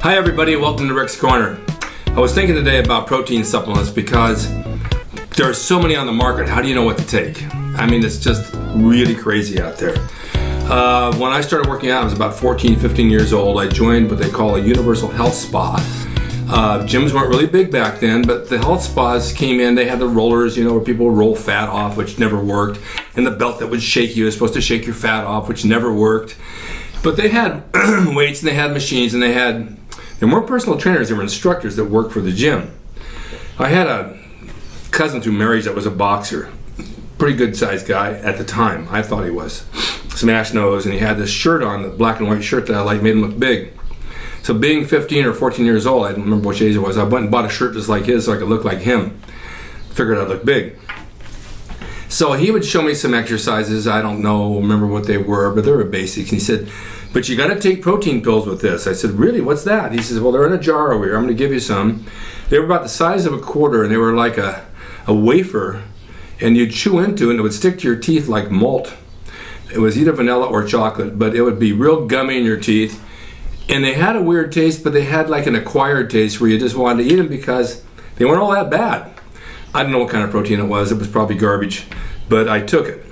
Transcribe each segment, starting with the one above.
Hi everybody, welcome to Rick's Corner. I was thinking today about protein supplements because there are so many on the market. How do you know what to take? I mean, it's just really crazy out there. When I started working out, I was about 14, 15 years old. I joined what they call a universal health spa. Gyms weren't really big back then, but the health spas came in. They had the rollers, where people would roll fat off, which never worked, and the belt that would shake you was supposed to shake your fat off, which never worked. But they had weights and they had machines and they weren't personal trainers, they were instructors that worked for the gym. I had a cousin through marriage that was a boxer. Pretty good sized guy at the time, I thought he was. Smash nose, and he had this shirt on, the black and white shirt that I liked, made him look big. So being 15 or 14 years old, I don't remember which age it was, I went and bought a shirt just like his so I could look like him. Figured I'd look big. So he would show me some exercises. I don't remember what they were, but they were basics. And he said, but you got to take protein pills with this. I said, really, what's that? He says, well, they're in a jar over here. I'm going to give you some. They were about the size of a quarter, and they were like a wafer, and you'd chew into it, and it would stick to your teeth like malt. It was either vanilla or chocolate, but it would be real gummy in your teeth. And they had a weird taste, but they had like an acquired taste where you just wanted to eat them because they weren't all that bad. I don't know what kind of protein it was probably garbage, but I took it.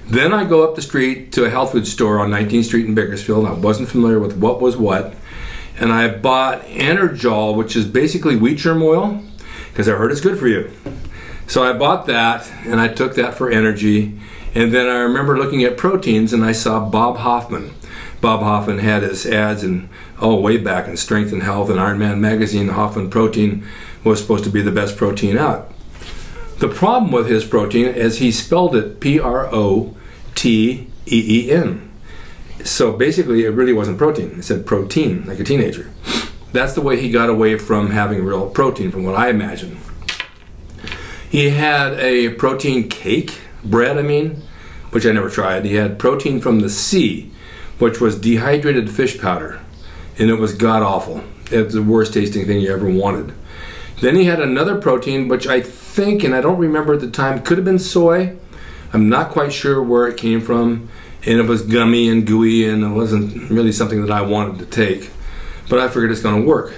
Then I go up the street to a health food store on 19th Street in Bakersfield. I wasn't familiar with what was what, and I bought Energol, which is basically wheat germ oil, because I heard it's good for you. So I bought that, and I took that for energy, and then I remember looking at proteins, and I saw Bob Hoffman. Bob Hoffman had his ads way back in Strength and Health and Iron Man magazine. The Hoffman protein was supposed to be the best protein out. The problem with his protein is he spelled it Protein. So basically it really wasn't protein. It said protein, like a teenager. That's the way he got away from having real protein, from what I imagine. He had a protein cake, bread, which I never tried. He had protein from the sea, which was dehydrated fish powder, and it was god-awful. It was the worst tasting thing you ever wanted. Then he had another protein, which I think, and I don't remember at the time, could have been soy. I'm not quite sure where it came from, and it was gummy and gooey, and it wasn't really something that I wanted to take, but I figured it's going to work.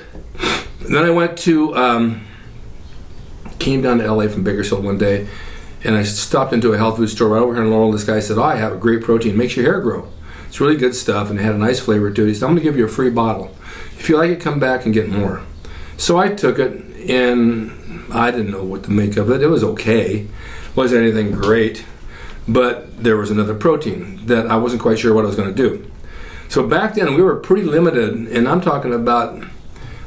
And then I went came down to LA from Bakersfield one day, and I stopped into a health food store right over here in Laurel. This guy said, I have a great protein, makes your hair grow. It's really good stuff, and it had a nice flavor to it. He said, I'm going to give you a free bottle. If you like it, come back and get more. So I took it, and I didn't know what to make of it. It was okay. Wasn't anything great, but there was another protein that I wasn't quite sure what I was going to do. So back then, we were pretty limited, and I'm talking about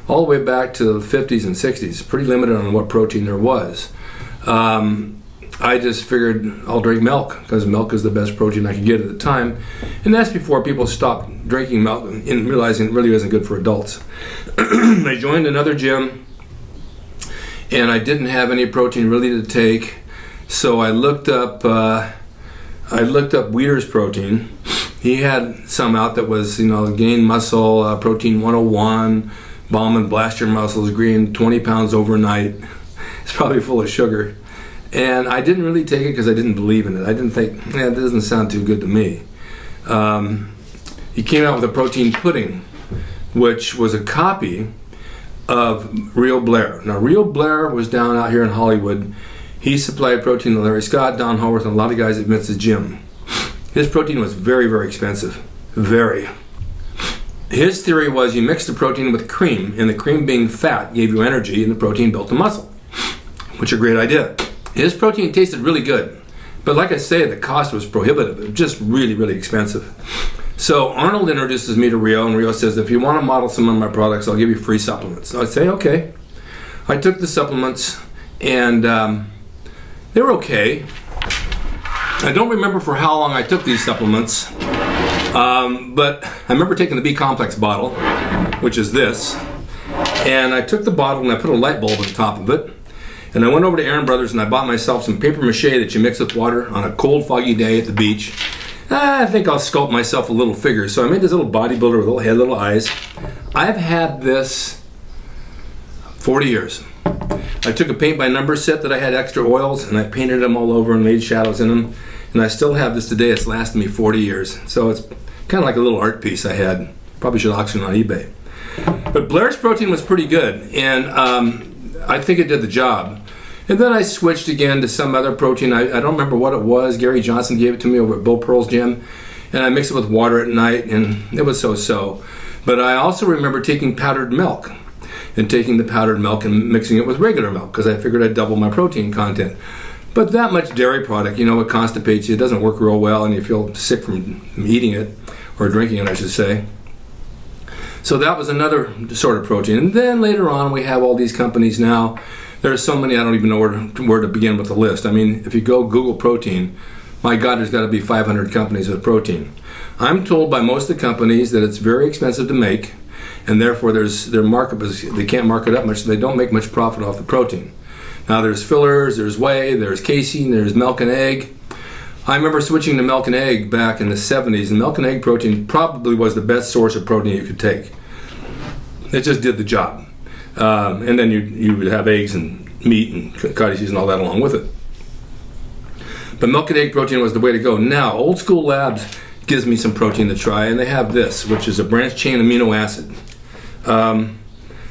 all the way back to the 50s and 60s, pretty limited on what protein there was. I just figured I'll drink milk because milk is the best protein I could get at the time. And that's before people stopped drinking milk and realizing it really wasn't good for adults. I joined another gym and I didn't have any protein really to take. So I looked up Weider's protein. He had some out that was, gain muscle, protein 101, bomb and blast your muscles, gain 20 pounds overnight. It's probably full of sugar. And I didn't really take it because I didn't believe in it. I didn't think, it doesn't sound too good to me. He came out with a protein pudding, which was a copy of Real Blair. Now, Real Blair was down out here in Hollywood. He supplied protein to Larry Scott, Don Haworth, and a lot of guys at Vince's gym. His protein was very, very expensive. Very. His theory was you mix the protein with cream, and the cream being fat gave you energy, and the protein built the muscle, which is a great idea. His protein tasted really good, but like I say, the cost was prohibitive. It was just really, really expensive. So Arnold introduces me to Rio, and Rio says, if you want to model some of my products, I'll give you free supplements. So I say, okay. I took the supplements, and they were okay. I don't remember for how long I took these supplements, but I remember taking the B-complex bottle, which is this, and I took the bottle and I put a light bulb on top of it. And I went over to Aaron Brothers and I bought myself some paper mache that you mix with water on a cold, foggy day at the beach. I think I'll sculpt myself a little figure. So I made this little bodybuilder with a little head, little eyes. I've had this 40 years. I took a paint by number set that I had extra oils and I painted them all over and made shadows in them. And I still have this today. It's lasted me 40 years. So it's kind of like a little art piece I had. Probably should auction on eBay. But Blair's protein was pretty good, and I think it did the job. And then I switched again to some other protein. I don't remember what it was. Gary Johnson gave it to me over at Bill Pearl's gym, and I mixed it with water at night, and it was so-so. But I also remember taking powdered milk, and taking the powdered milk and mixing it with regular milk, because I figured I'd double my protein content. But that much dairy product, you know, it constipates you. It doesn't work real well, and you feel sick from eating it, or drinking it, I should say. So that was another sort of protein. And then later on, we have all these companies now. There are so many, I don't even know where to begin with the list. I mean, if you go Google protein, my God, there's got to be 500 companies with protein. I'm told by most of the companies that it's very expensive to make, and therefore their markup is, they can't mark it up much, so they don't make much profit off the protein. Now there's fillers, there's whey, there's casein, there's milk and egg. I remember switching to milk and egg back in the 70s, and milk and egg protein probably was the best source of protein you could take. It just did the job. And then you would have eggs and meat and cottage cheese and all that along with it. But milk and egg protein was the way to go. Now, Old School Labs gives me some protein to try, and they have this, which is a branched chain amino acid.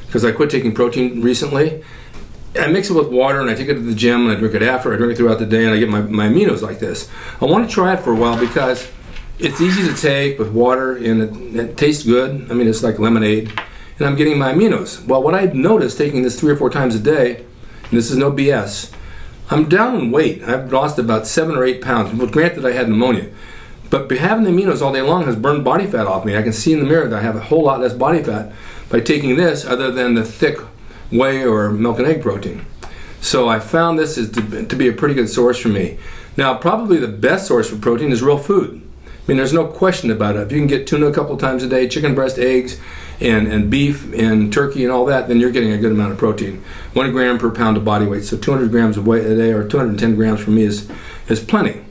Because I quit taking protein recently. I mix it with water, and I take it to the gym, and I drink it after. I drink it throughout the day, and I get my aminos like this. I want to try it for a while because it's easy to take with water, and it tastes good. I mean, it's like lemonade, and I'm getting my aminos. Well, what I've noticed taking this 3 or 4 times a day, and this is no BS, I'm down in weight. I've lost about 7 or 8 pounds. Well, granted, I had pneumonia. But having the aminos all day long has burned body fat off me. I can see in the mirror that I have a whole lot less body fat by taking this other than the thick whey or milk and egg protein. So I found this is to be a pretty good source for me. Now, probably the best source for protein is real food. I mean, there's no question about it. If you can get tuna a couple times a day, chicken breast, eggs, and beef and turkey and all that, then you're getting a good amount of protein. 1 gram per pound of body weight. So 200 grams of weight a day, or 210 grams for me is plenty.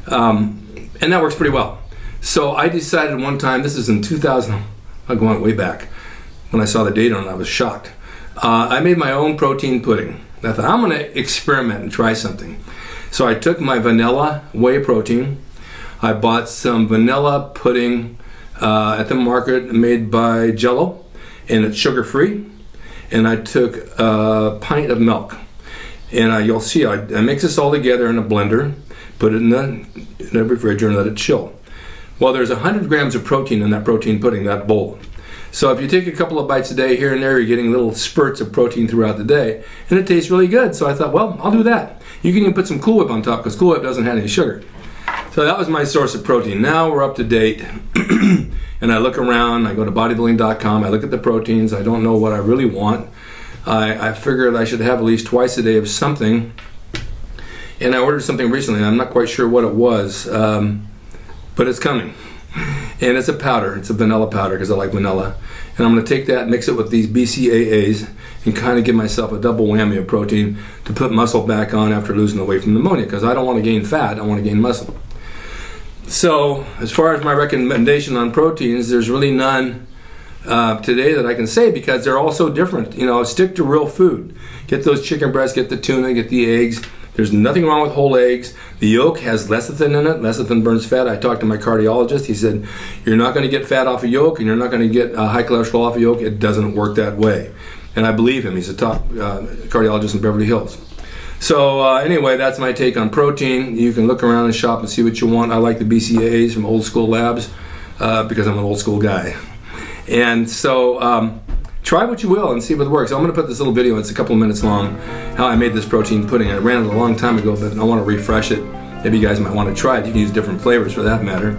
And that works pretty well. So I decided one time, this is in 2000, I'm going way back, when I saw the data on it, I was shocked. I made my own protein pudding. I thought, I'm going to experiment and try something. So I took my vanilla whey protein. I bought some vanilla pudding at the market made by Jell-O, and it's sugar-free. And I took a pint of milk. And you'll see, I mix this all together in a blender, put it in the refrigerator and let it chill. Well, there's 100 grams of protein in that protein pudding, that bowl. So if you take a couple of bites a day here and there, you're getting little spurts of protein throughout the day, and it tastes really good. So I thought, well, I'll do that. You can even put some Cool Whip on top, because Cool Whip doesn't have any sugar. So that was my source of protein. Now we're up to date, and I look around, I go to bodybuilding.com, I look at the proteins, I don't know what I really want. I figured I should have at least twice a day of something, and I ordered something recently. I'm not quite sure what it was, but it's coming. And it's a powder. It's a vanilla powder because I like vanilla. And I'm going to take that, mix it with these BCAAs, and kind of give myself a double whammy of protein to put muscle back on after losing the weight from pneumonia, because I don't want to gain fat, I want to gain muscle. So as far as my recommendation on proteins, there's really none today that I can say, because they're all so different. You know, stick to real food. Get those chicken breasts, get the tuna, get the eggs. There's nothing wrong with whole eggs. The yolk has lecithin in it. Lecithin burns fat. I talked to my cardiologist. He said, you're not going to get fat off of yolk, and you're not going to get high cholesterol off of yolk. It doesn't work that way. And I believe him. He's a top cardiologist in Beverly Hills. So anyway, that's my take on protein. You can look around and shop and see what you want. I like the BCAAs from Old School Labs because I'm an old school guy. And so try what you will and see what works. I'm going to put this little video, it's a couple of minutes long, how I made this protein pudding. I ran it a long time ago, but I want to refresh it. Maybe you guys might want to try it. You can use different flavors for that matter.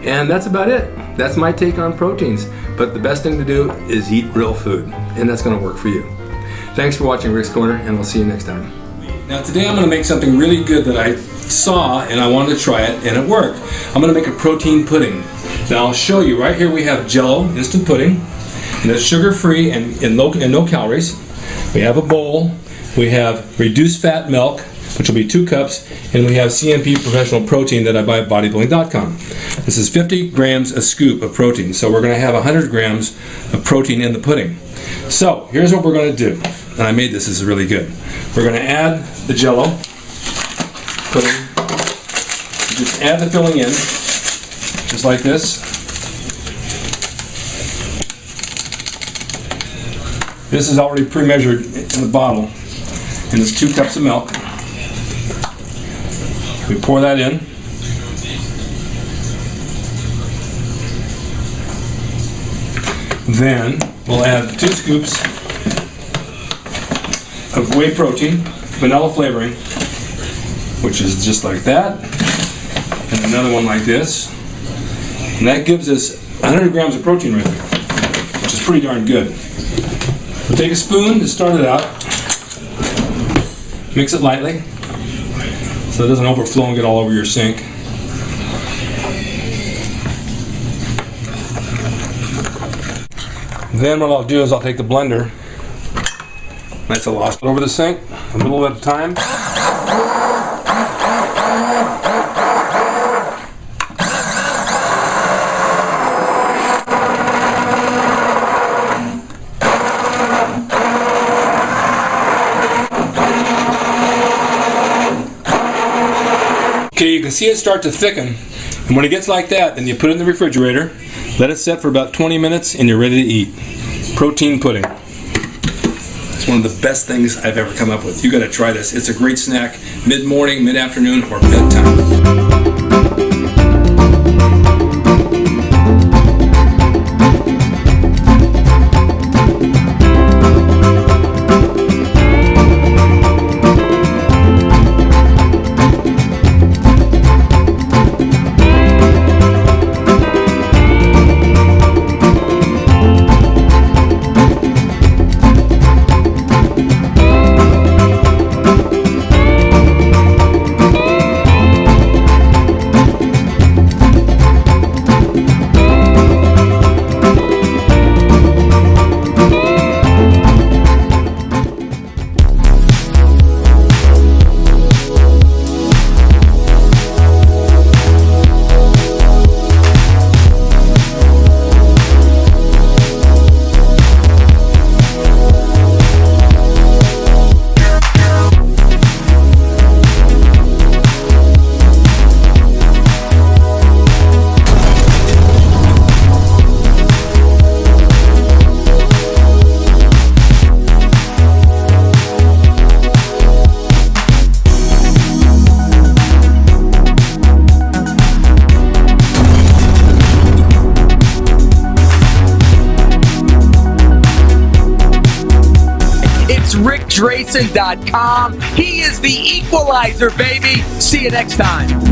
And that's about it. That's my take on proteins. But the best thing to do is eat real food, and that's going to work for you. Thanks for watching Rick's Corner, and I'll see you next time. Now today I'm going to make something really good that I saw and I wanted to try it, and it worked. I'm going to make a protein pudding. Now I'll show you. Right here we have Jell-O instant pudding, and it's sugar-free and no calories. We have a bowl. We have reduced fat milk, which will be 2 cups, and we have CNP Professional Protein that I buy at bodybuilding.com. This is 50 grams a scoop of protein, so we're going to have 100 grams of protein in the pudding. So here's what we're going to do, and I made this is really good. We're going to add the Jell-O pudding. Just add the filling in, just like this. This is already pre-measured in the bottle, and it's 2 cups of milk. We pour that in. Then we'll add 2 scoops of whey protein, vanilla flavoring, which is just like that, and another one like this. And that gives us 100 grams of protein right there, which is pretty darn good. We'll take a spoon to start it out, mix it lightly so it doesn't overflow and get all over your sink. Then what I'll do is I'll take the blender, that's a lost over the sink, a little at a time. Okay, you can see it start to thicken, and when it gets like that, then you put it in the refrigerator, let it set for about 20 minutes, and you're ready to eat. Protein pudding. It's one of the best things I've ever come up with. You got to try this. It's a great snack, mid-morning, mid-afternoon, or bedtime. Drasin.com. He is the equalizer, baby. See you next time.